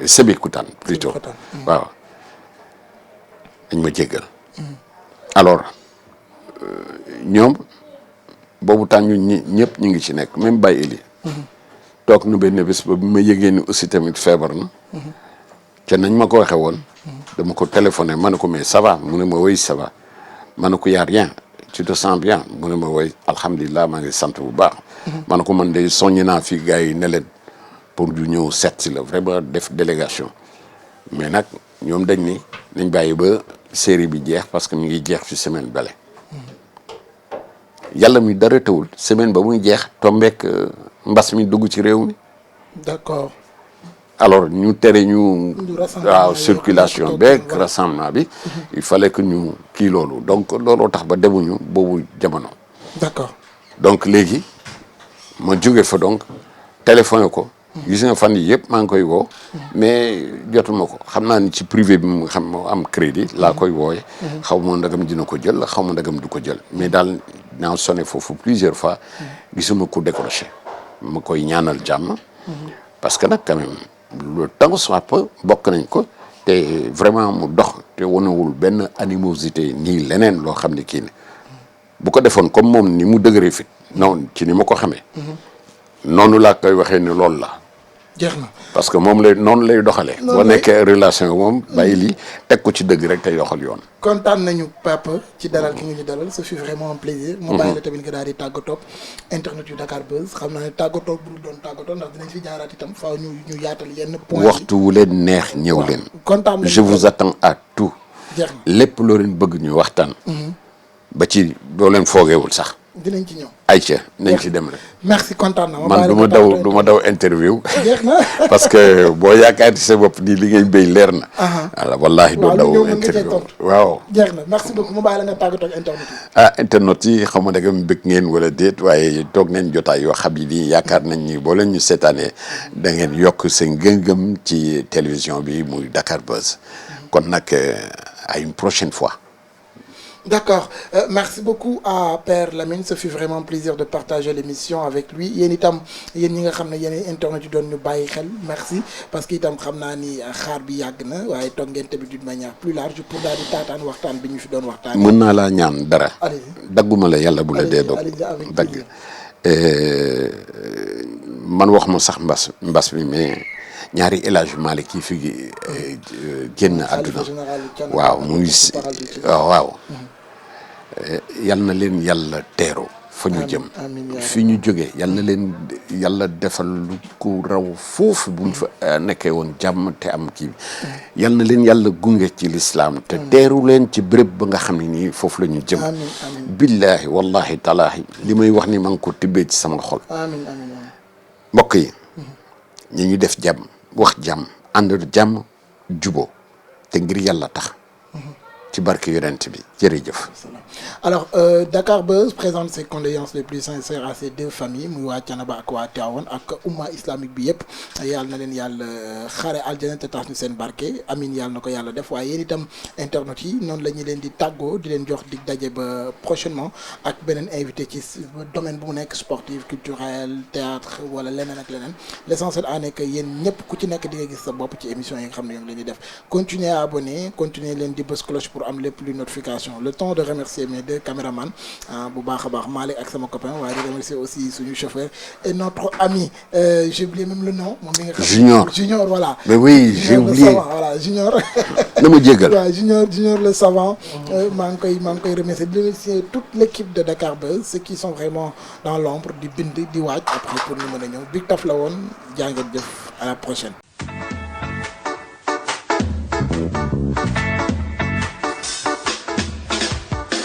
Sébikotane plutôt. waaw dañ ma jéggal. alors ñoom boobu temps ñu ñëpp ñu ngi ci nekk même Baye Ly. toog nu benn bés ba bi ma yëgee ni aussi tamit feebar na. te nañ ma ko waxee woon. dama ko téléphoné ma ne ko mais ça va mu ne ma oui ça va. ma ne ko y a rien tu te sens bien mu ne ma woy alhamdulilah maa ngi sant bu baax. ma ne ko man de soññi naa fii gars yi ne leen pour du ñëw seet si la vraiment def délégation mais nag ñoom dañ ni nañ bàyyi ba série bi jeex parce que mi ngi jeex ci semaine bale. yàlla mi dara tawul semaine ba muy jeex tombeek mbas mi dugg ci réew mi. d'accord. alors ñu tere ñu. waaw circulation beeg rassemblement bi. il fallait que ñu kii loolu donc looloo tax ba demuñu boobu jamono. d'accord. donc léegi ma jóge fa donc téléphoné ko. gis nga fan yi yëpp maa ngi koy woo. mais jotuma ko xam naa ni ci privé bi mu xam moo am crédit laa koy wooye xaw ma ndagam dina ko jël xaw ma ndagam du ko jël mais daal naa sonné foofu plusieurs fois. gisuma ko décroché. ma koy ñaanal jàmm. parce que nag quand même. le temps soit peu bokk nañ ko te vraiment mu dox te wanewul benn animosité nii leneen loo xam ne kii ne bu ko defoon comme moom ni mu dëgëree fit noonu ci ni ma ko xamee. noonu laa koy waxee ni loolu la. jeex na parce que moom lay noonu lay doxalee. boo nekkee relation moom bàyyi lii teg ko ci dëgg rek tey doxal yoon. kontaan nañu Papa ci dalal ki nga ñu dalal ce fut vraiment un plaisir. ma bàyyi la tamit nga daal di tàggatoo internet yu Dakar Buzz xam naa ne tàggatoo bu dul doon tàggatoo ndax dinañ fi jaaraat itam faaw ñu yaatal yenn point yi. waxtu wu leen neex ñëw leen. kontaan nañu je vous attends à tout. jeex na lépp loo leen bëgg ñu waxtaan. ba ci boo leen foogeewul sax dinañ ci ñëw. ayca nañ ci dem rek. merci kontaan na man du ma daw interview. jeex na parce que boo yaakaar ci sa bopp nii li ngay béy leer na. voilà wallaahi doo daw interview waaw. jeex na merci beaucoup ma bàyyi la nga tàggatoo ak internet yi. internet yi xam nga nag bëgg ngeen wala déet waaye toog nañ jotaay yoo xam ni yaakaar nañ ni boo leen ñu seetaanee da ngeen yokk seen gëm-gëm ci télévision bi muy Dakar Buzz. kon nag à une prochaine fois. D'accord. Merci beaucoup à Père Lamine. Ce fut vraiment un plaisir de partager l'émission avec lui. Yéen itam yéen ñi nga xam ne yéen internet yi doon ñu bàyyi xel merci parce que itam xam naa ni xaar bi yàgg na waaye toog ngeen tamit d'une manière plus large pour daal di taataan waxtaan bi ñu fi doon waxtaan. mën naa laa ñaan dara. allez-y dagguma la yàlla bu la dee doog dagg man wax ma sax mbas mi mais ñaari El Hadj Malick yi fi génn àdduna waaw muy waaw. yal na leen yàlla teeru fa ñu jëm fi ñu jógee yal na leen yàlla defal lu ko raw foofu buñ fa nekkee woon jàmm te am kii yal na leen yàlla gunge ci lislaam te teeru leen ci béréb ba nga xam ne nii foofu la ñu jëm billaahi wallahi talaahi li may wax ni ma ngi ko tibbee ci sama xol mbokk yi ñi ñu def jàmm wax jàmm ànd jàmm jubo te ngir yàlla tax ci barke yonent bi jërëjëf. Alors Dakar Buzz présente ses condoléances les plus sincères à ces deux familles muy waa Thiénaba ak waa Tivaouane ak umma islamique bi yëpp yàlla na leen yàlla xaare aljana te tax ñu seen barke amin yàlla na ko yàlla def waaye yéen itam internet yi noonu la ñu leen di tàggoo di leen jox dig daje ba prochainement ak beneen invité ci domaine bu mu nekk sportif culturel théâtre wala leneen ak leneen l'essentiel en est que yéen ñëpp ku ci nekk di nga gis sa bopp ci émission yi nga xam ne ñoom la ñuy def continuez à abonner continuez leen di bës cloche pour am lépp lu notification le temps de remercier mes deux caméramans bu baax a baax Malick ak sama copain waaye di remercier aussi suñu chauffeur et notre ami j'ai oublié même le nom moom mi nga xam Junior voilà mais oui j'ai oublié voilà Junior na ma jéggal waaw Junior le savant maa ngi koy remercier di remercier toute l'équipe de Dakar Buzz ceux qui sont vraiment dans l'ombre di bind di waaj après pour ñu mën a ñëw Big Taf la woon jaa ngeen jëf à la prochaine